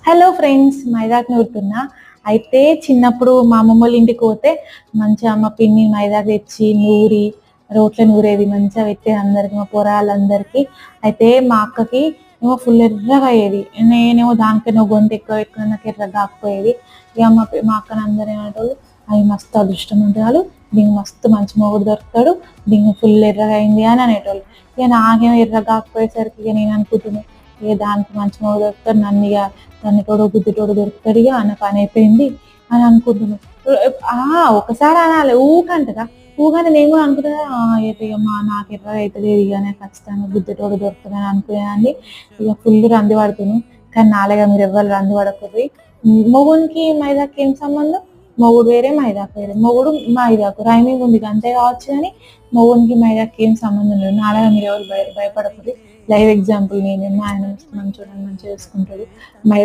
Hello friends, మైదాకు నూరుతున్నా. అయితే చిన్నప్పుడు మా అమ్మమ్మ వాళ్ళ ఇంటికి పోతే మంచిగా మా పిన్ని మైదాకు తెచ్చి నూరి రోట్లో నూరేది, మంచిగా పెట్టేది అందరికి, మా పొరాళ్ళందరికీ. అయితే మా అక్కకి ఏమో ఫుల్ ఎర్రగా అయ్యేది, నేనేమో దానికైనా గొంతు ఎక్కువ పెట్టుకుని నాకు ఎర్రగా కాకపోయేది. ఇక మా అక్కని అందరూ ఏమంటారు, అవి మస్తు అదృష్టవంతురాలు, దీనికి మస్తు మంచి మొగుడు దొరుకుతాడు, దీనికి ఫుల్ ఎర్రగా అయింది అని అనేటోళ్ళు. ఇక నాకేమో ఎర్రగా కాకపోయేసరికి ఇక నేను అనుకుంటున్నాను, ఇక దానికి మంచి మొగుడు దొరుకుతాడు, నన్ను ఇక దాన్ని తోడు గుద్దుతోడు దొరుకుతాడు, ఇక అన్న పని అయిపోయింది అని అనుకుంటున్నాను. ఒకసారి అనాలి, ఊకంటదా ఊకంటే నేను కూడా అనుకుంటున్నా, అయితే ఇక నాకు ఎర్రగా అవుతుంది, ఇక నేను ఖచ్చితంగా గుద్దుతోడు దొరుకుతుందని అనుకునేదాన్ని. ఇక ఫుల్ రంది పడుతున్నాను. కానీ నాలుగా మీరు ఎవ్వరు రంది పడకూడదు. మొగునికి మైదాకి ఏం సంబంధం? మొగుడు వేరే, మైదాకు వేరే. మొగుడు మైదాకు రైమింగ్ ఉంది అంతే కావచ్చు, కానీ మొగునికి మైదాకి ఏం సంబంధం లేదు. నాలుగా మీరు ఎవరు భయపడకూడదు. లైవ్ ఎగ్జాంపుల్ నేనే, మా ఆయన మంచిగా చేసుకుంటాడు. మైదా